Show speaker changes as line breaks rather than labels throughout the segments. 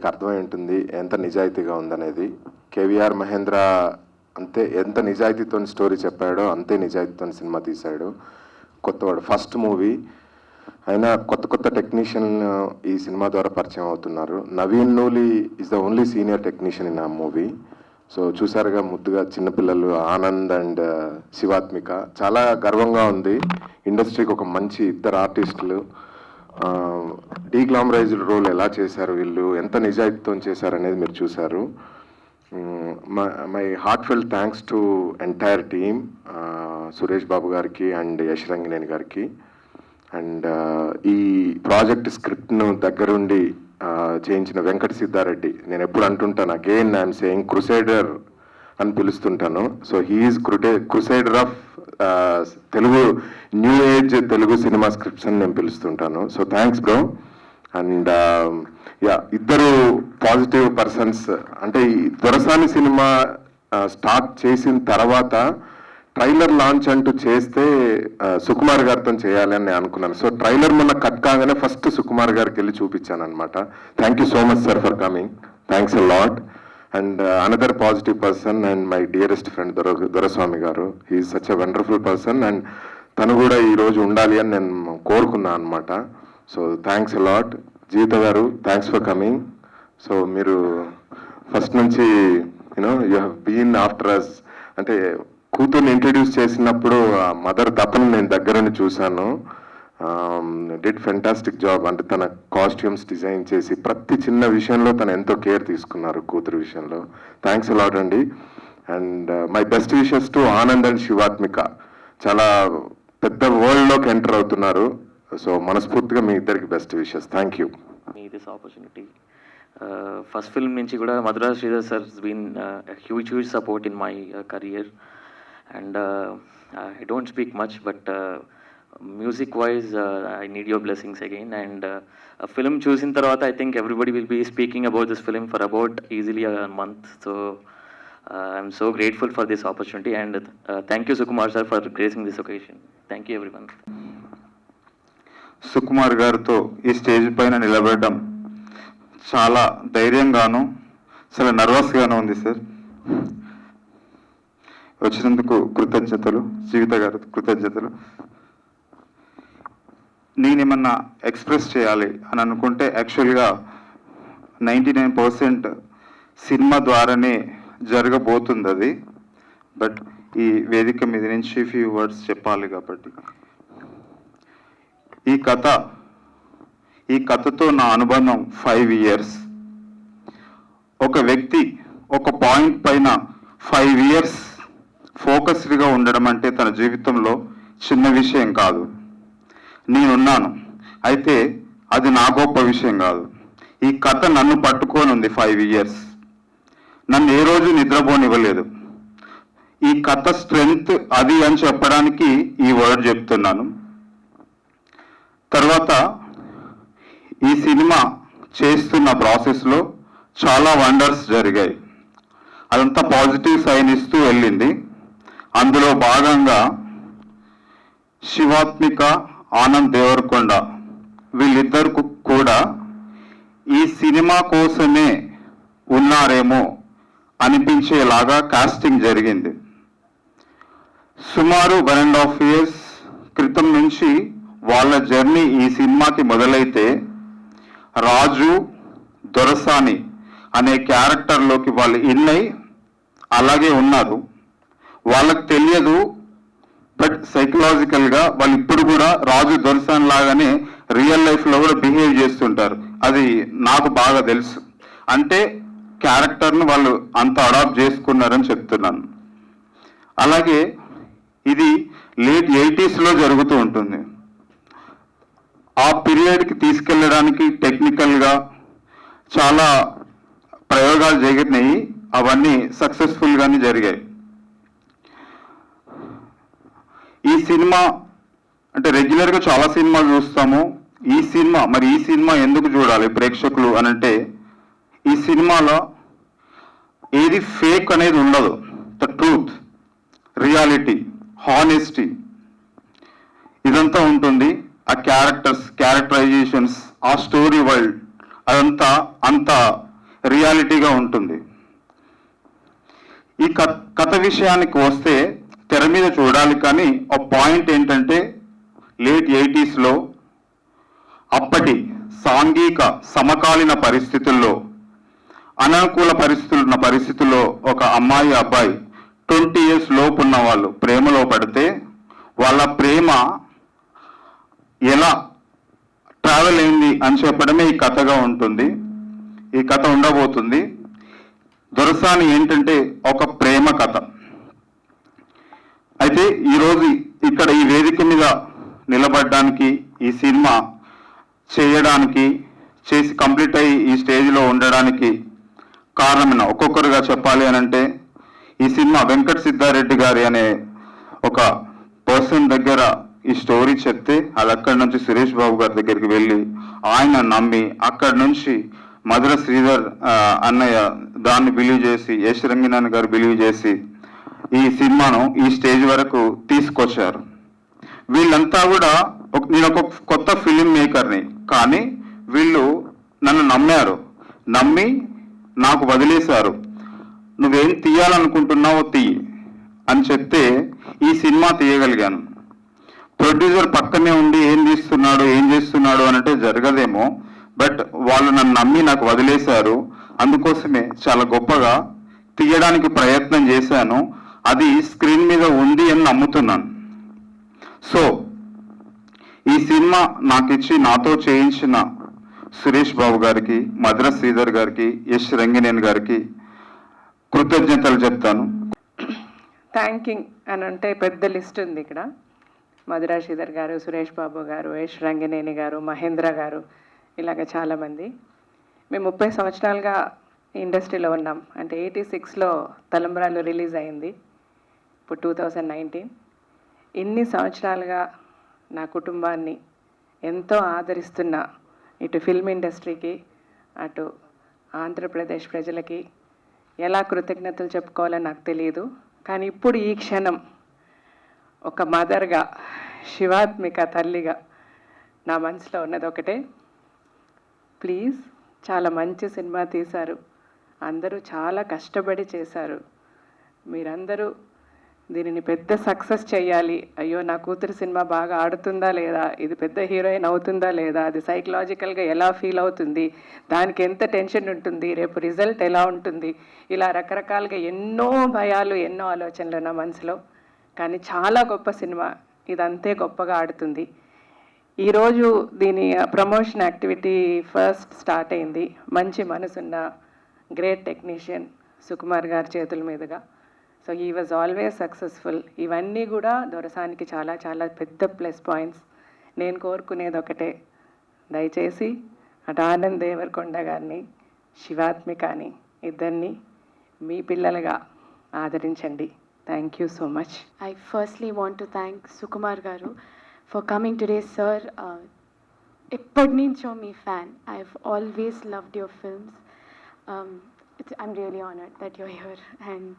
మీకు అర్థమై ఉంటుంది ఎంత నిజాయితీగా ఉందనేది. కేవీఆర్ మహేంద్ర అంతే ఎంత నిజాయితీతో స్టోరీ చెప్పాడో అంతే నిజాయితీతో సినిమా తీశాడు. కొత్తవాడు ఫస్ట్ మూవీ అయినా కొత్త టెక్నీషియన్ ఈ సినిమా ద్వారా పరిచయం అవుతున్నారు. Naveen Nooli is the only senior technician in ఆ మూవీ. సో చూసారుగా ముద్దుగా చిన్నపిల్లలు ఆనంద్ అండ్ శివాత్మిక. చాలా గర్వంగా ఉంది. ఇండస్ట్రీకి ఒక మంచి ఇద్దరు ఆర్టిస్టులు డీగ్లామరైజ్డ్ రోల్ ఎలా చేశారు, వీళ్ళు ఎంత నిజాయితీతో చేశారు అనేది మీరు చూశారు. My heartfelt thanks to entire team, Suresh Babu గారికి అండ్ యశ్ రంగినేని గారికి. అండ్ ఈ ప్రాజెక్ట్ స్క్రిప్ట్ను దగ్గరుండి చేయించిన వెంకట సిద్ధారెడ్డి. నేను ఎప్పుడు అంటుంటాను, అగైన్ ఐఎమ్ సేయింగ్ క్రుసైడర్ అని పిలుస్తుంటాను. So he's crusader of Telugu new age Telugu cinema scripts అని నేను పిలుస్తుంటాను. So thanks bro. And yeah, ఇద్దరు పాజిటివ్ పర్సన్స్. అంటే ఈ దొరసాని సినిమా స్టార్ట్ చేసిన తర్వాత ట్రైలర్ లాంచ్ అంటూ చేస్తే సుకుమార్ గారితో చేయాలి అని నేను అనుకున్నాను. సో ట్రైలర్ మొన్న కట్ కాగానే ఫస్ట్ సుకుమార్ గారికి వెళ్ళి చూపించాను అనమాట. Thank you so much sir for coming. Thanks a lot. And another positive person and my dearest friend Doraswamy గారు. He's such a wonderful person and తను కూడా ఈరోజు ఉండాలి అని నేను కోరుకున్నాను అనమాట. So thanks a lot. Jeevitha గారు, థ్యాంక్స్ ఫర్ కమింగ్. సో మీరు ఫస్ట్ నుంచి you know you have been after us. అంటే కూతుర్ని ఇంట్రడ్యూస్ చేసినప్పుడు మదర్ తపను నేను దగ్గరని చూశాను. Did fantastic job. అంటే తన కాస్ట్యూమ్స్ డిజైన్ చేసి ప్రతి చిన్న విషయంలో తను ఎంతో కేర్ తీసుకున్నారు కూతురు విషయంలో. థ్యాంక్స్ అ లాట్ అండి. And my best wishes to Anand and Shivatmika. చాలా పెద్ద వరల్డ్లోకి ఎంటర్ అవుతున్నారు. సో మనస్ఫూర్తిగా మీ ఇద్దరికి best wishes. Thank you.
This opportunity first film నుంచి కూడా Madhuraj Sridhar sir been huge support in my career. And I don't speak much, but music wise I need your blessings again. And a film choosing tarvata, I think everybody will be speaking about this film for about easily a month. So I'm so grateful for this opportunity, and thank you Sukumar sir for gracing this occasion. Thank you everyone.
Sukumar గారితో ఈ stage పైన నిలబడడం చాలా ధైర్యంగాను చాలా నర్వస్గాను ఉంది sir. వచ్చినందుకు కృతజ్ఞతలు. జీవిత గారు కృతజ్ఞతలు. నేనేమన్నా ఎక్స్ప్రెస్ చేయాలి అని అనుకుంటే యాక్చువల్గా 99% సినిమా ద్వారానే జరగబోతుంది అది. బట్ ఈ వేదిక మీద నుంచి ఫ్యూ వర్డ్స్ చెప్పాలి కాబట్టి ఈ కథతో నా అనుబంధం 5 years. ఒక వ్యక్తి ఒక పాయింట్ పైన 5 years ఫోకస్డ్గా ఉండడం అంటే తన జీవితంలో చిన్న విషయం కాదు. నేనున్నాను, అయితే అది నా గొప్ప విషయం కాదు. ఈ కథ నన్ను పట్టుకొని ఉంది 5 years. నన్ను ఏ రోజు నిద్రపోనివ్వలేదు. ఈ కథ స్ట్రెంగ్త్ అది అని చెప్పడానికి ఈ వర్డ్ చెప్తున్నాను. తర్వాత ఈ సినిమా చేస్తున్న ప్రాసెస్లో చాలా వండర్స్ జరిగాయి. అదంతా పాజిటివ్ సైన్ ఇస్తూ వెళ్ళింది. అందులో భాగంగా శివాత్మిక, ఆనంద్ దేవరకొండ వీళ్ళిద్దరు కూడా ఈ సినిమా కోసమే ఉన్నారేమో అనిపించేలాగా కాస్టింగ్ జరిగింది. సుమారు 1.5 years క్రితం నుంచి వాళ్ళ జర్నీ ఈ సినిమాకి మొదలైతే రాజు, దొరసాని అనే క్యారెక్టర్లోకి వాళ్ళు ఇన్నై అలాగే ఉన్నారు. వాళ్ళకి తెలియదు, బట్ సైకలాజికల్గా వాళ్ళు ఇప్పుడు కూడా రాజు, దొరసాని లాగానే రియల్ లైఫ్లో కూడా బిహేవ్ చేస్తుంటారు. అది నాకు బాగా తెలుసు. అంటే క్యారెక్టర్ను వాళ్ళు అంత అడాప్ట్ చేసుకున్నారని చెప్తున్నాను. అలాగే ఇది లేట్ 80s జరుగుతూ ఉంటుంది. ఆ పీరియడ్కి తీసుకెళ్ళడానికి టెక్నికల్గా చాలా ప్రయోగాలు జరిగినాయి. అవన్నీ సక్సెస్ఫుల్గానే జరిగాయి. ఈ సినిమా అంటే రెగ్యులర్గా చాలా సినిమాలు చూస్తాము. ఈ సినిమా ఎందుకు చూడాలి ప్రేక్షకులు అనంటే, ఈ సినిమాలో ఏది ఫేక్ అనేది ఉండదు. ద ట్రూత్, రియాలిటీ, హానెస్టీ ఇదంతా ఉంటుంది. ఆ క్యారెక్టరైజేషన్స్, ఆ స్టోరీ వరల్డ్ అదంతా అంత రియాలిటీగా ఉంటుంది. ఈ కథ విషయానికి వస్తే తెర మీద చూడాలి, కానీ ఆ పాయింట్ ఏంటంటే లేట్ 80s అప్పటి సాంఘిక సమకాలీన పరిస్థితుల్లో, అననుకూల పరిస్థితుల్లో ఒక అమ్మాయి అబ్బాయి 20 years లోపు ఉన్న వాళ్ళు ప్రేమలో పడితే వాళ్ళ ప్రేమ ఎలా ట్రావెల్ అయింది అని చెప్పడమే ఈ కథగా ఉంటుంది. ఈ కథ ఉండబోతుంది. దొరసాని ఏంటంటే ఒక ప్రేమ కథ. అయితే ఈరోజు ఇక్కడ ఈ వేదిక మీద నిలబడడానికి, ఈ సినిమా చేయడానికి, చేసి కంప్లీట్ అయ్యి ఈ స్టేజ్లో ఉండడానికి కారణమైన ఒక్కొక్కరుగా చెప్పాలి అని అంటే, ఈ సినిమా వెంకట సిద్ధారెడ్డి గారి అనే ఒక పర్సన్ దగ్గర ఈ స్టోరీ చెప్తే, అది అక్కడి నుంచి సురేష్ బాబు గారి దగ్గరికి వెళ్ళి ఆయన నమ్మి, అక్కడి నుంచి మధుర శ్రీధర్ అన్నయ్య దాన్ని బిలీవ్ చేసి, యశ్ రంగినాని గారు బిలీవ్ చేసి ఈ సినిమాను ఈ స్టేజ్ వరకు తీసుకొచ్చారు. వీళ్ళంతా కూడా నేను ఒక కొత్త ఫిలిం మేకర్ని, కానీ వీళ్ళు నన్ను నమ్మి నాకు వదిలేశారు. నువ్వేం తీయాలనుకుంటున్నావో తీయి అని చెప్తే ఈ సినిమా తీయగలిగాను. ప్రొడ్యూసర్ పక్కనే ఉండి ఏం చేస్తున్నాడు అని అంటే జరగదేమో, బట్ వాళ్ళు నన్ను నమ్మి నాకు వదిలేశారు. అందుకోసమే చాలా గొప్పగా తీయడానికి ప్రయత్నం చేశాను. అది స్క్రీన్ మీద ఉంది అని నమ్ముతున్నాను. సో ఈ సినిమా నాకు ఇచ్చి నాతో చేయించిన సురేష్ బాబు గారికి, మధుర శ్రీధర్ గారికి, యశ్ రంగినేని గారికి కృతజ్ఞతలు చెప్తాను.
థ్యాంకింగ్ అని అంటే పెద్ద లిస్ట్ ఉంది ఇక్కడ. మధుర శ్రీధర్ గారు, సురేష్ బాబు గారు, యశ్ రంగినేని గారు, మహేంద్ర గారు, ఇలాగ చాలామంది. మేము 30 సంవత్సరాలుగా ఇండస్ట్రీలో ఉన్నాం. అంటే 86లో తలంబ్రాలు రిలీజ్ అయింది, ఇప్పుడు 2019. ఇన్ని సంవత్సరాలుగా నా కుటుంబాన్ని ఎంతో ఆదరిస్తున్న ఇటు ఫిల్మ్ ఇండస్ట్రీకి, అటు ఆంధ్రప్రదేశ్ ప్రజలకి ఎలా కృతజ్ఞతలు చెప్పుకోవాలో నాకు తెలియదు. కానీ ఇప్పుడు ఈ క్షణం ఒక మదర్గా, శివాత్మిక తల్లిగా నా మనసులో ఉన్నది ఒకటే, ప్లీజ్ చాలా మంచి సినిమా తీశారు, అందరూ చాలా కష్టపడి చేశారు, మీరందరూ దీనిని పెద్ద సక్సెస్ చేయాలి. అయ్యో నా కూతురు సినిమా బాగా ఆడుతుందా లేదా, ఇది పెద్ద హీరోయిన్ అవుతుందా లేదా, అది సైకలాజికల్గా ఎలా ఫీల్ అవుతుంది, దానికి ఎంత టెన్షన్ ఉంటుంది, రేపు రిజల్ట్ ఎలా ఉంటుంది, ఇలా రకరకాలుగా ఎన్నో భయాలు, ఎన్నో ఆలోచనలు నా మనసులో. కానీ చాలా గొప్ప సినిమా, ఇదంతే గొప్పగా ఆడుతుంది. ఈరోజు దీని ప్రమోషన్ యాక్టివిటీ ఫస్ట్ స్టార్ట్ అయింది. మంచి మనసున్న గ్రేట్ టెక్నీషియన్ సుకుమార్ గారి చేతుల మీదుగా. So he was always successful. ఇవన్నీ కూడా దొరసానికి చాలా చాలా పెద్ద ప్లస్ పాయింట్స్. నేను కోరుకునేది ఒకటే, దయచేసి అటు ఆనంద్ దేవరకొండ గారిని, శివాత్మికని ఇద్దరిని మీ పిల్లలుగా ఆదరించండి. Thank you so much.
I firstly want to thank Sukumar Garu for coming today, sir. Eppadnincho me fan. I've always loved your films. I'm really honored that you're here. And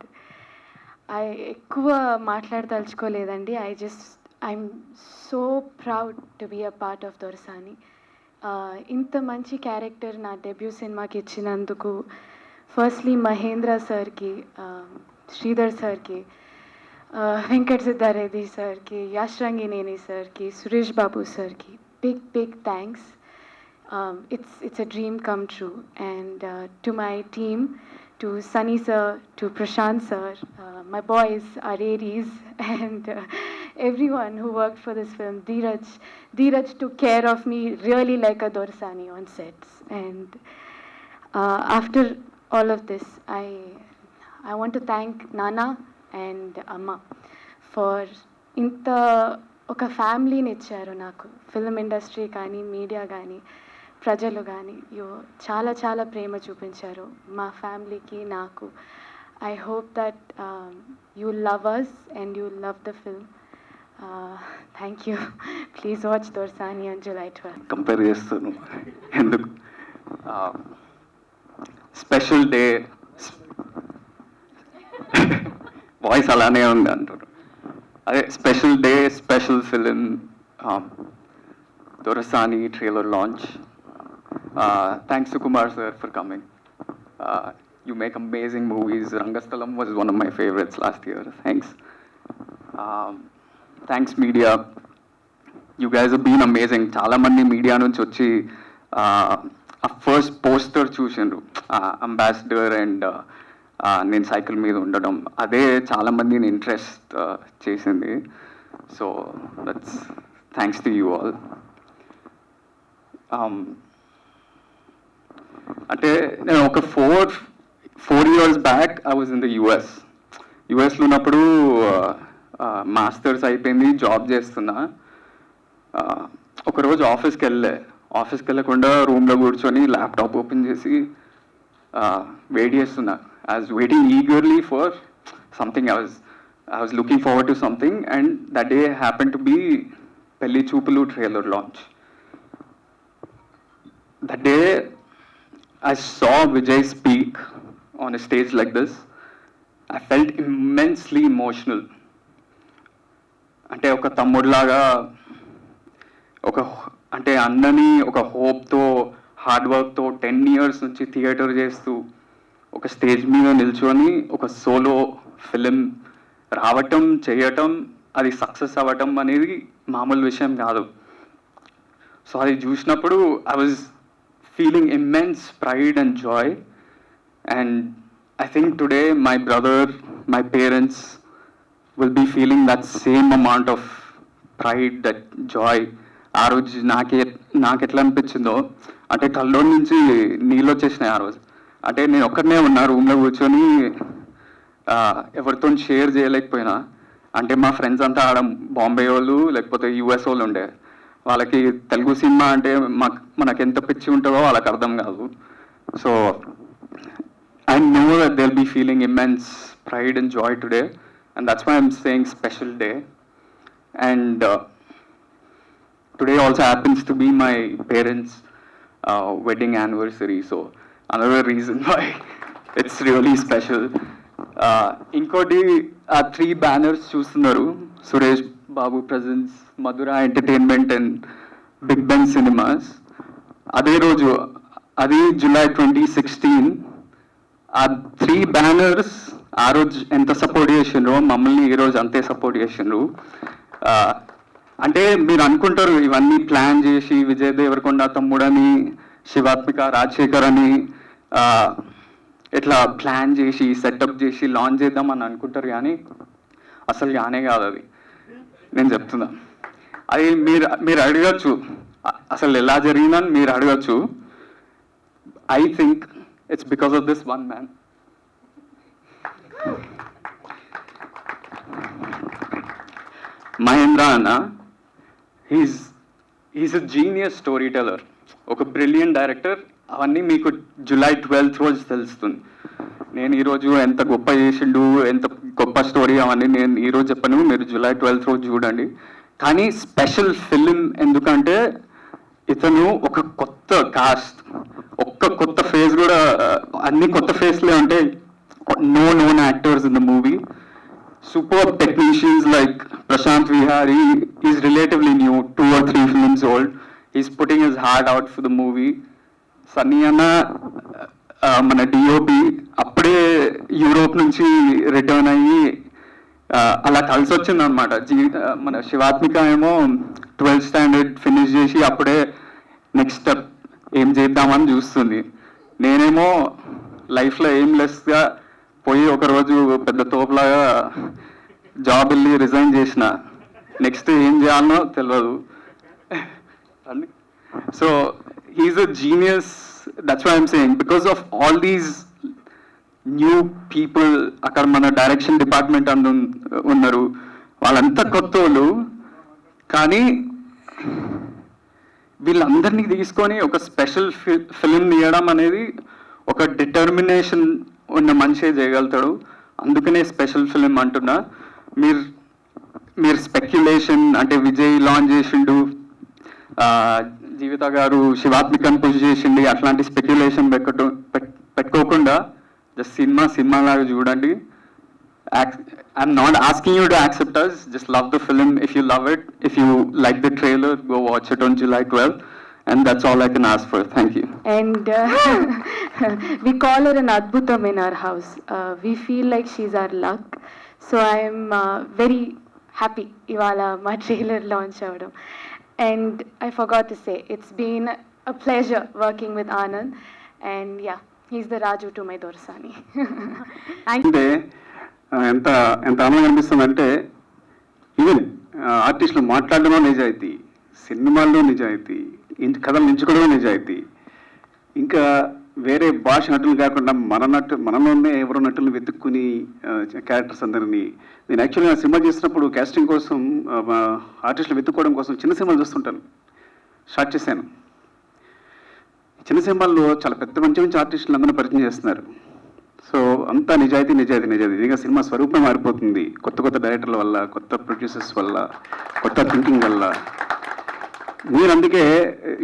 I ఎక్కువ మాట్లాడదలుచుకోలేదండి. I'm so proud to be a part of Dorsani. ఇంత మంచి character నా debut సినిమాకి ఇచ్చినందుకు firstly Mahindra సార్కి, శ్రీధర్ సార్కి, వెంకట్ సిద్ధారెడ్డి సార్కి, యశ్ రంగినేని సార్కి, సురేష్ బాబు సార్కి big thanks. It's a dream come true. And to my team, to Sunny sir, to Prashant sir, my boys, our Aries, and everyone who worked for this film. Dheeraj took care of me really like a Dorsani on sets. And after all of this, I want to thank Nana and Amma for inta oka family ni icharu naku. Film industry gaani, media gaani, ప్రజలు కానీ చాలా చాలా ప్రేమ చూపించారు మా ఫ్యామిలీకి, నాకు. I hope that you love us and you love the film. Thank you. Please watch Dorasani on July 12.
Compare చేస్తాను ఎందుకు, స్పెషల్ డే వాయిస్ అలానే ఉంది అంటారు. అదే special day, special film, Dorasani trailer launch. Thanks to Kumar sir for coming. You make amazing movies. Rangasthalam was one of my favorites last year. Thanks. Thanks, media. You guys have been amazing. చాలా మంది media నుంచి వచ్చి ఆ first poster చూసిండ్రు, ambassador and నేను cycle మీద ఉండడం, అదే చాలా మందిని ఇంట్రెస్ట్ చేసింది. So that's thanks to you all. అంటే నేను ఒక four years back I was in the యుఎస్లో ఉన్నప్పుడు మాస్టర్స్ అయిపోయింది, జాబ్ చేస్తున్నా. ఒకరోజు ఆఫీస్కి వెళ్ళకుండా రూమ్లో కూర్చొని ల్యాప్టాప్ ఓపెన్ చేసి వెయిట్ చేస్తున్నా. I was waiting eagerly for something. I was looking forward to something, and that day happened to be Pelli Choopulu trailer launch. That day I saw Vijay speak on a stage like this. I felt immensely emotional. అంటే ఒక తమ్ముడిలాగా, అంటే అన్నని ఒక హోప్తో, hard వర్క్తో 10 years నుంచి theatre చేస్తూ ఒక stage మీద నిల్చొని ఒక సోలో ఫిలిం రావటం, చేయటం, అది సక్సెస్ అవ్వటం అనేది మామూలు విషయం కాదు. సో అది చూసినప్పుడు I was feeling immense pride and joy. And I think today my brother, my parents will be feeling that same amount of pride, that joy. ఆ రోజు నాకు ఎట్లా అనిపించిందో, అంటే కల్లో నుంచి నీళ్ళు వచ్చేసినాయి ఆ రోజు. అంటే నేను ఒక్కడనే ఉన్నా రూమ్లో కూర్చొని, ఎవరితో షేర్ చేయలేకపోయినా. అంటే మా ఫ్రెండ్స్ అంతా ఆడ బాంబే వాళ్ళు లేకపోతే యూఎస్ వాళ్ళు ఉండే, వాళ్ళకి తెలుగు సినిమా అంటే మనకు ఎంత పిచ్చి ఉంటుందో వాళ్ళకి అర్థం కాదు. So I know that they will be feeling immense pride and joy today, and that's why I'm saying special day. And today also happens to be my parents wedding anniversary, so another reason why it's really special. Inkoti ఆ 3 banners చూస్తున్నారు, Suresh Babu presence, Madhura Entertainment and Big Ben Cinemas. అదే రోజు, అది July 2016, ఆ 3 banners ఆ రోజు ఎంత support చేసిండ్రో మమ్మల్ని ఈరోజు అంతే సపోర్ట్ చేసిండ్రు. అంటే మీరు అనుకుంటారు ఇవన్నీ ప్లాన్ చేసి విజయ్ దేవరకొండ తమ్ముడని, శివాత్మిక, రాజశేఖర్ అని ఇట్లా ప్లాన్ చేసి సెటప్ చేసి లాంచ్ చేద్దామని అనుకుంటారు, కానీ అసలు యానే కాదు అది. నేను చెప్తున్నా, అది మీరు అడగచ్చు అసలు ఎలా జరిగిందని మీరు అడగచ్చు. I think it's because of this one man. Mahendra అన్న, he's a genius story teller, ఒక బ్రిలియంట్ డైరెక్టర్. అవన్నీ మీకు July 12th రోజు తెలుస్తుంది. నేను ఈరోజు ఎంత గొప్ప చేసిండు, ఎంత గొప్ప స్టోరీ, అవన్నీ నేను ఈరోజు చెప్పను, మీరు July 12th రోజు చూడండి. కానీ స్పెషల్ ఫిలిం ఎందుకంటే ఇతను ఒక కొత్త కాస్ట్, ఒక్క కొత్త ఫేస్ కూడా, అన్ని కొత్త ఫేస్లే ఉంటాయి. No known actors in the movie. Superb technicians like Prashant Vihari is relatively new, 2 or 3 films old. He's putting his heart out for the movie. Sunny Anna, మన డిఓపి అప్పుడే యూరోప్ నుంచి రిటర్న్ అయ్యి అలా కలిసి వచ్చింది అనమాట. మన శివాత్మిక ఏమో 12th standard ఫినిష్ చేసి అప్పుడే నెక్స్ట్ స్టెప్ ఏం చేద్దామని చూస్తుంది. నేనేమో లైఫ్లో ఏం లెస్గా పోయి ఒకరోజు పెద్ద తోపులాగా జాబ్ వెళ్ళి రిజైన్ చేసిన. నెక్స్ట్ ఏం చేయాలనో తెలియదు. So he's a genius. That's why I'm saying, because of all these new people అక్కడ మన డైరెక్షన్ డిపార్ట్మెంట్ ఉన్నారు, వాళ్ళంతా కొత్త వాళ్ళు. కానీ వీళ్ళందరినీ తీసుకొని ఒక స్పెషల్ ఫిలిం తీయడం అనేది ఒక డిటర్మినేషన్ ఉన్న మనిషే చేయగలుగుతాడు. అందుకనే స్పెషల్ ఫిలిం అంటున్నా. మీరు స్పెక్యులేషన్ అంటే విజయ్ లాంచ్ చేసిండు, జీవిత గారు శివాత్మికను పుష్ చేసిండి, అట్లాంటి స్పెక్యులేషన్ పెట్టుకోకుండా జస్ట్ సినిమా లాగా చూడండి. I'm not asking you to accept us, just love the film. If you love it, if you like the trailer, go watch it on July 12th. and that's all I can ask for. Thank you.
And we call her an Adbhutam in our house. We feel like she's our luck. So I'm very happy Ivala my trailer launch avadam. And I forgot to say, it's been a pleasure working with Anand. And yeah, he's the Raju to my Dorsani. Thank you.
అంటే ఎంత ఎంత ఆనందంగా అనిపిస్తుందంటే even ఆర్టిస్టులు మాట్లాడడంలో నిజాయితీ, సినిమాల్లో నిజాయితీ, కథలు ఎంచుకోవడంలో నిజాయితీ, ఇంకా వేరే భాష నటులు కాకుండా మనలోనే ఎవరో నటులను వెతుక్కుని క్యారెక్టర్స్ అందరినీ. నేను యాక్చువల్గా సినిమా చేసినప్పుడు కాస్టింగ్ కోసం ఆర్టిస్టులు వెతుక్కోవడం కోసం చిన్న సినిమాలు చూస్తుంటాను. స్టార్ట్ చేశాను. చిన్న సినిమాల్లో చాలా పెద్ద మంచి మంచి ఆర్టిస్టులు అందరూ పరిచయం చేస్తున్నారు. సో అంతా నిజాయితీ నిజాయితీ నిజాయితీ. ఇంకా సినిమా స్వరూపం మారిపోతుంది కొత్త కొత్త డైరెక్టర్ల వల్ల, కొత్త ప్రొడ్యూసర్స్ వల్ల, కొత్త థింకింగ్ వల్ల. నేను అందుకే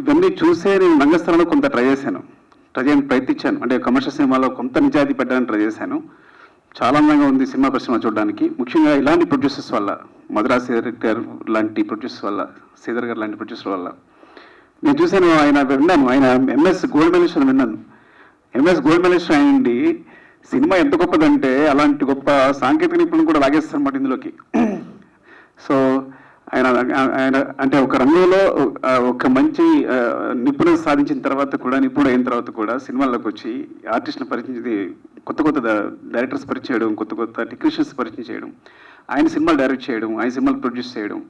ఇవన్నీ చూసే నేను రంగస్థలంలో కొంత ట్రై చేయడానికి ప్రయత్నించాను. అంటే కమర్షియల్ సినిమాలో కొంత నిజాయితీ పెట్టడానికి ట్రై చేశాను. చాలా అందంగా ఉంది సినిమా పరిశ్రమ చూడడానికి. ముఖ్యంగా ఇలాంటి ప్రొడ్యూసర్స్ వల్ల, మధురా శ్రీధర్ గారు లాంటి ప్రొడ్యూసర్ వల్ల, శ్రీధర్ గారు లాంటి ప్రొడ్యూసర్ వల్ల నేను చూశాను. ఆయన విన్నాను, ఆయన ఎంఎస్ గోల్డ్ మెడలిస్ట్ విన్నాను. ఎంఎస్ గోల్డ్ మెడలిస్ట్ అయ్యండి సినిమా ఎంత గొప్పదంటే అలాంటి గొప్ప సాంకేతిక నిపుణులు కూడా లాగేస్తారన్నమాట ఇందులోకి. సో ఆయన అంటే ఒక రంగంలో ఒక మంచి నిపుణులు సాధించిన తర్వాత కూడా, నిపుణుడు అయిన తర్వాత కూడా సినిమాల్లోకి వచ్చి ఆర్టిస్ట్ని పరిచయించి కొత్త కొత్త డైరెక్టర్స్ పరిచయం చేయడం, కొత్త కొత్త టెక్నీషియన్స్ పరిచయం చేయడం, ఆయన సినిమాలు డైరెక్ట్ చేయడం, ఆయన సినిమాలు ప్రొడ్యూస్ చేయడం,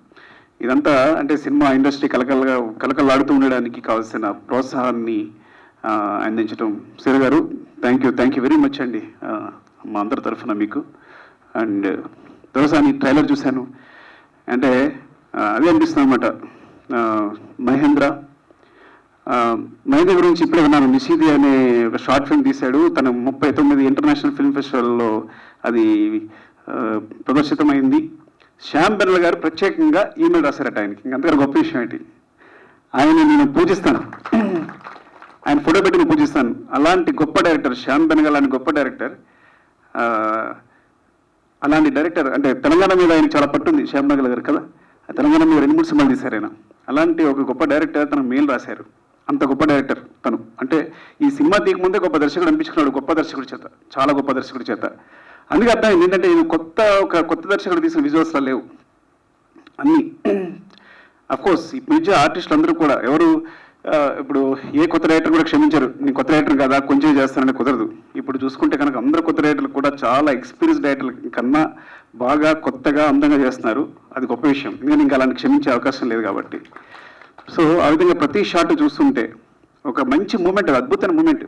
ఇదంతా అంటే సినిమా ఇండస్ట్రీ కలకలాడుతూ ఉండడానికి కావాల్సిన ప్రోత్సాహాన్ని అందించడం. శ్రీ గారు థ్యాంక్ యూ వెరీ మచ్ అండి మా అందరి తరఫున మీకు. అండ్ దోసాని ట్రైలర్ చూశాను అంటే అదే అనిపిస్తుంది అనమాట. మహేంద్ర గురించి ఇప్పుడే విన్నాను. నిషీది అనే ఒక షార్ట్ ఫిల్మ్ తీశాడు. తన 39 ఇంటర్నేషనల్ ఫిల్మ్ ఫెస్టివల్లో అది ప్రదర్శితమైంది. శ్యామ్ బెనగల్ గారు ప్రత్యేకంగా ఈమెయిల్ రాశారట ఆయనకి. ఇంకంతకన్నా గొప్ప విషయం ఏంటి, ఆయన నేను పూజిస్తాను, ఆయన ఫోటో పెట్టి నేను పూజిస్తాను. అలాంటి గొప్ప డైరెక్టర్ శ్యామ్ బెనగల్ లాంటి గొప్ప డైరెక్టర్, అలాంటి డైరెక్టర్ అంటే తెలంగాణ మీద ఆయనకి చాలా పట్టుంది శ్యామ్ బెనగల్ గారు కదా. తెలంగాణ మీద 2-3 సినిమాలు తీశారు ఆయన. అలాంటి ఒక గొప్ప డైరెక్టర్ తనకు మెయిల్ రాశారు. అంత గొప్ప డైరెక్టర్ తను. అంటే ఈ సినిమా తీయకముందే గొప్ప దర్శకుడు అనిపించుకున్నాడు, గొప్ప దర్శకుడి చేత, చాలా గొప్ప దర్శకుడి చేత. అందుకే అర్థమైంది ఏంటంటే ఇది ఒక కొత్త దర్శకుడు తీసిన విజువల్స్లో లేవు అన్నీ. అఫ్కోర్స్ ఈ మధ్య ఆర్టిస్టులు అందరూ కూడా ఎవరు ఇప్పుడు ఏ కొత్త డైరెక్టర్ కూడా క్షమించారు, నేను కొత్త డైరెక్టర్ కదా కొంచెం చేస్తానని కుదరదు. ఇప్పుడు చూసుకుంటే కనుక అందరు కొత్త డైరెక్టర్లు కూడా చాలా ఎక్స్పీరియన్స్ డైరెక్టర్ల కన్నా బాగా కొత్తగా అందంగా చేస్తున్నారు. అది గొప్ప విషయం. నేను ఇంకా అలాంటి క్షమించే అవకాశం లేదు కాబట్టి. సో ఆ విధంగా ప్రతి షాట్ చూస్తుంటే ఒక మంచి మూమెంట్, అద్భుతమైన మూమెంట్.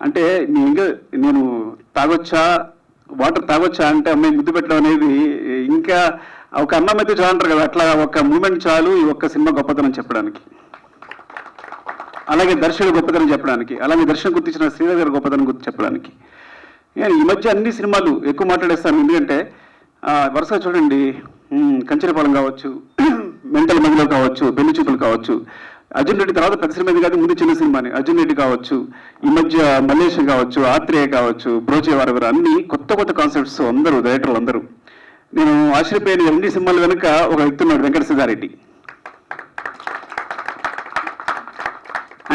అంటే నేను వాటర్ తాగొచ్చా అంటే అమ్మాయి ముద్దు పెట్టడం అనేది, ఇంకా ఒక అన్నం అయితే చాలు అంటారు కదా, అట్లా ఒక మూమెంట్ చాలు ఈ ఒక్క సినిమా గొప్పతనం చెప్పడానికి. అలాగే దర్శకుడు గొప్పతనం చెప్పడానికి, అలాగే దర్శనం గుర్తించిన శ్రీధర్ గారి గొప్పతనం గుర్తు చెప్పడానికి. ఈ మధ్య అన్ని సినిమాలు ఎక్కువ మాట్లాడేస్తాను. ఎందుకంటే వరుసగా చూడండి, కంచెరపాలెం కావచ్చు, మెంటల్ మదిలో కావచ్చు, పెళ్లి చూపులు కావచ్చు, అర్జున్ రెడ్డి తర్వాత పెద్ద సినిమా కాదు, ముందు చిన్న సినిమాని అర్జున్ రెడ్డి కావచ్చు, ఈ మధ్య మల్లేశం కావచ్చు, ఆత్రేయ కావచ్చు, బ్రోచే వారు అన్ని కొత్త కొత్త కాన్సెప్ట్స్ అందరూ డైరెక్టర్లు అందరూ. నేను ఆశ్చర్యపోయిన 2 సినిమాల వెనుక ఒక వ్యక్తి ఉన్నాడు, వెంకట సిద్ధారెడ్డి.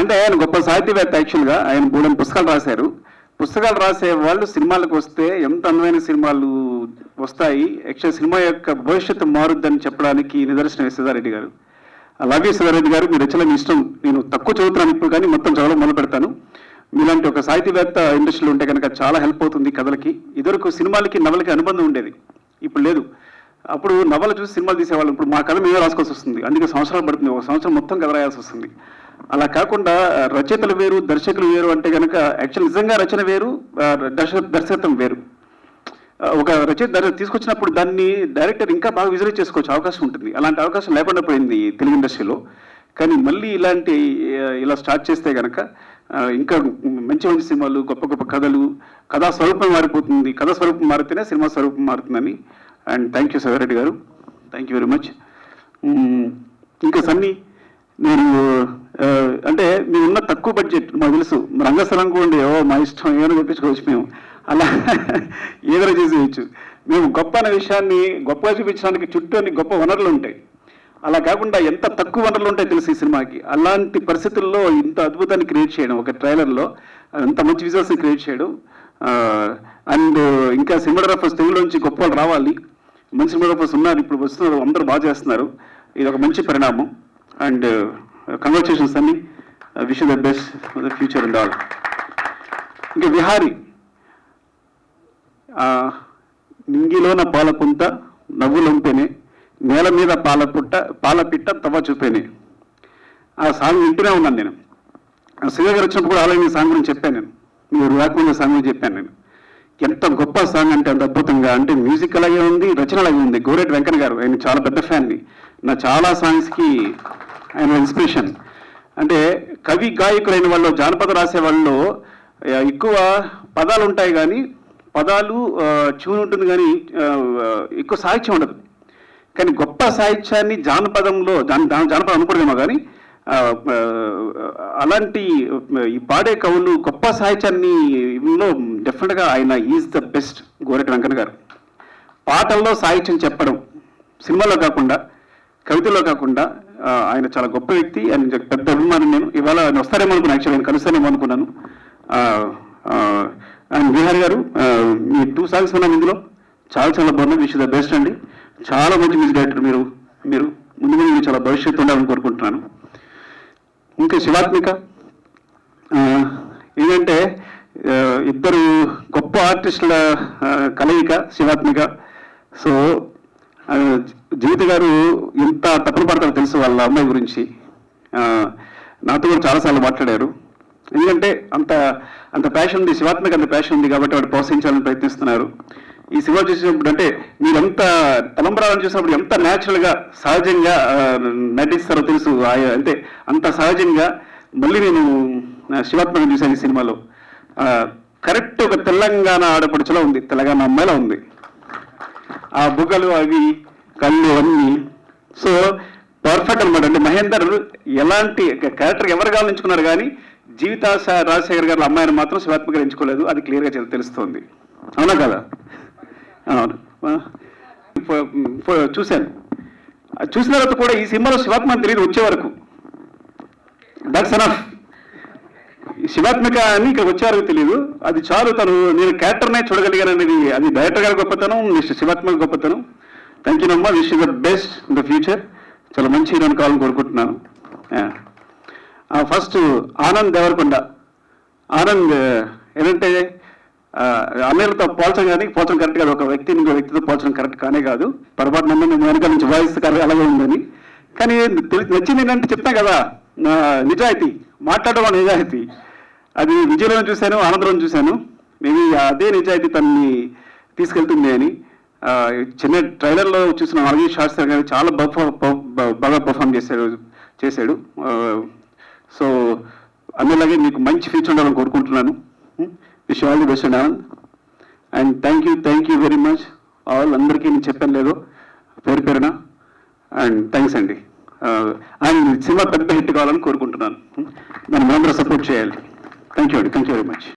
అంటే ఆయన గొప్ప సాహిత్యవేత్త. యాక్చువల్గా ఆయన 3 పుస్తకాలు రాశారు. పుస్తకాలు రాసే వాళ్ళు సినిమాలకు వస్తే ఎంత అందమైన సినిమాలు వస్తాయి, యాక్చువల్ సినిమా యొక్క భవిష్యత్తు మారుద్దని చెప్పడానికి నిదర్శనం సిద్ధారెడ్డి గారు. అలాగే సిద్ధారెడ్డి గారు మీ రచనలు మీ ఇష్టం, నేను తక్కువ చదువుతున్నాను ఇప్పుడు కానీ మొత్తం చదవడం మొదలు పెడతాను. మీలాంటి ఒక సాహిత్యవేత్త ఇండస్ట్రీలో ఉంటే కనుక చాలా హెల్ప్ అవుతుంది కథలకి. ఇదివరకు సినిమాలకి నవలకి అనుబంధం ఉండేది, ఇప్పుడు లేదు. అప్పుడు నవల చూసి సినిమాలు తీసేవాళ్ళు, ఇప్పుడు మా కథ మేమే రాసుకోవాల్సి వస్తుంది. అందుకే సంవత్సరాలు పడుతుంది, 1 సంవత్సరం మొత్తం కథ రాయాల్సి వస్తుంది. అలా కాకుండా రచయితలు వేరు, దర్శకులు వేరు అంటే కనుక యాక్చువల్ నిజంగా రచన వేరు, దర్శకత్వం వేరు. ఒక రచయిత తీసుకొచ్చినప్పుడు దాన్ని డైరెక్టర్ ఇంకా బాగా విజువలైజ్ చేసుకోవచ్చు, అవకాశం ఉంటుంది. అలాంటి అవకాశం లేకుండా పోయింది తెలుగు ఇండస్ట్రీలో. కానీ మళ్ళీ ఇలా స్టార్ట్ చేస్తే కనుక ఇంకా మంచి మంచి సినిమాలు, గొప్ప గొప్ప కథలు, కథా స్వరూపం మారిపోతుంది. కథా స్వరూపం మారితేనే సినిమా స్వరూపం మారుతుందని. అండ్ థ్యాంక్ యూ సిద్ధారెడ్డి గారు, థ్యాంక్ యూ వెరీ మచ్. ఇంకా సన్నీ, నేను అంటే మీరున్న తక్కువ బడ్జెట్ మాకు తెలుసు, రంగస్థలం కూడా మా ఇష్టం ఏమైనా చెప్పించుకోవచ్చు, మేము అలా ఏదైనా చేసేయచ్చు. మేము గొప్ప అనే విషయాన్ని గొప్పగా చూపించడానికి చుట్టూ అన్ని గొప్ప వనరులు ఉంటాయి.
అలా కాకుండా ఎంత తక్కువ వనరులు ఉంటాయో తెలుసు ఈ సినిమాకి. అలాంటి పరిస్థితుల్లో ఇంత అద్భుతాన్ని క్రియేట్ చేయడం ఒక ట్రైలర్లో, అంత మంచి విజువల్స్ని క్రియేట్ చేయడం. అండ్ ఇంకా సినిమాటోగ్రాఫర్స్ తెలుగులోంచి గొప్ప వాళ్ళు రావాలి. మంచి సినిమాటోగ్రాఫర్స్ ఉన్నారు, ఇప్పుడు వస్తున్నారు, అందరూ బాగా చేస్తున్నారు. ఇది ఒక మంచి పరిణామం. అండ్ కంగ్రాచులేషన్స్ అన్ని, wish the best for the future and all. ఇంకా విహారీ, నింగిలోన పాలపుంత నవ్వులొంపెనే, నేల మీద పాలపిట్ట తవ్వ చూపేనే. ఆ సాంగ్ వింటూనే ఉన్నాను నేను. శ్రీధర్ గారు వచ్చినప్పుడు కూడా అలాగే సాంగ్ గురించి చెప్పాను నేను, మీరు రాకముందు సాంగ్ గురించి చెప్పాను నేను. ఎంత గొప్ప సాంగ్ అంటే అంత అద్భుతంగా, అంటే మ్యూజిక్ అలాగే ఉంది, రచన అలాగే ఉంది. గోరేటి వెంకన్న గారు, ఆయన చాలా పెద్ద ఫ్యాన్ని, నా చాలా సాంగ్స్కి ఆయన ఇన్స్పిరేషన్. అంటే కవి గాయకులైన వాళ్ళు, జానపద రాసే వాళ్ళు ఎక్కువ పదాలు ఉంటాయి కానీ, పదాలు ట్యూన్ ఉంటుంది కానీ ఎక్కువ సాహిత్యం ఉండదు. కానీ గొప్ప సాహిత్యాన్ని జానపదంలో, జానపదం అనుకోవడమేమో కానీ అలాంటి ఈ పాడే కవులు గొప్ప సాహిత్యాన్ని డెఫినెట్గా ఆయన is the best. Goreti Venkanna గారు పాటల్లో సాహిత్యం చెప్పడం, సినిమాలో కాకుండా కవితల్లో కాకుండా ఆయన చాలా గొప్ప వ్యక్తి. ఆయన పెద్ద అభిమానం. నేను ఇవాళ ఆయన వస్తారేమో అనుకున్నాను, యాక్చువల్లీ నేను కలుస్తానేమో అనుకున్నాను. అండ్ విహారీ గారు, మీ 2 సాంగ్స్ ఉన్నాం ఇందులో, చాలా చాలా బాగున్నాయి. విష్ ద బెస్ట్ అండి. చాలా మంచి మ్యూజిక్ డైరెక్టర్ మీరు. ముందు ముందు చాలా భవిష్యత్తు ఉండాలని కోరుకుంటున్నాను. ఇంకా శివాత్మిక, ఏంటంటే ఇద్దరు గొప్ప ఆర్టిస్టుల కలయిక శివాత్మిక. సో జీవిత గారు ఎంత తప్పులు పడతారో తెలుసు వాళ్ళ అమ్మాయి గురించి. నాతో కూడా చాలాసార్లు మాట్లాడారు. ఎందుకంటే అంత ప్యాషన్ ఉంది శివాత్మిక, అంత ప్యాషన్ ఉంది కాబట్టి వాడు ప్రోత్సహించాలని ప్రయత్నిస్తున్నారు. ఈ సినిమా చూసినప్పుడు అంటే మీరంతా తలంబరాలను చూసినప్పుడు ఎంత న్యాచురల్గా సహజంగా నటిస్తారో తెలుసు. అంటే అంత సహజంగా. మళ్ళీ నేను శివాత్మకం చూశాను ఈ సినిమాలో. కరెక్ట్ ఒక తెలంగాణ ఆడపడుచులో ఉంది, తెలంగాణ అమ్మాయిలో ఉంది. ఆ బుగ్గలు, అవి కళ్ళు అన్నీ. సో పర్ఫెక్ట్ అనమాట. అంటే మహేందర్ ఎలాంటి క్యారెక్టర్ ఎవరు కావాలని ఎంచుకున్నారు కానీ జీవితాశ రాజశేఖర్ గారి అమ్మాయిని మాత్రం శివాత్మక గారు ఎంచుకోలేదు. అది క్లియర్గా తెలుస్తోంది. అవునా కదా? అవును. చూశాను. చూసిన తర్వాత కూడా ఈ సినిమాలో శివాత్మ తెలియదు వచ్చే వరకు. That's enough. శివాత్మిక అని ఇక్కడ వచ్చే వరకు తెలియదు. అది చాలు. నేను క్యారెక్టర్నే చూడగలిగాను అనేది అది డైరెక్టర్ గారి గొప్పతనం, నెక్స్ట్ శివాత్మిక గొప్పతనం. థ్యాంక్ యూ నమ్మా. Wish the best in the future. చాలా మంచి హీరోని కావాలని కోరుకుంటున్నాను. ఫస్ట్ ఆనంద్ దేవరకొండ. ఆనంద్ ఏంటంటే అన్నయ్యలతో పోల్చడం కానీ పోల్చడం కరెక్ట్ కాదు. ఒక వ్యక్తిని ఇంకో వ్యక్తితో పోల్చడం కరెక్ట్ కానే కాదు. పొరపాటు నన్ను వెనక నుంచి వాయిస్ అలాగే ఉందని. కానీ నచ్చింది ఏంటంటే చెప్తాను కదా, నిజాయితీ, మాట్లాడడం నిజాయితీ. అది విజయలో చూశాను, ఆనందలో చూశాను. మేబీ అదే నిజాయితీ తనని తీసుకెళ్తుంది అని. చిన్న ట్రైలర్లో చూసిన 4 షార్ట్స్ కానీ చాలా బాగా పర్ఫామ్ చేశాడు. సో అందులాగే మీకు మంచి ఫ్యూచర్ ఉండాలని కోరుకుంటున్నాను. Wish all the best and Anand. And thank you very much all. అందరికీ నేను చెప్పాను లేదో పేరున. అండ్ థ్యాంక్స్ అండి. అండ్ సినిమా పెద్ద హిట్ కావాలని కోరుకుంటున్నాను. దాన్ని అందరూ సపోర్ట్ చేయాలి. Thank you very much.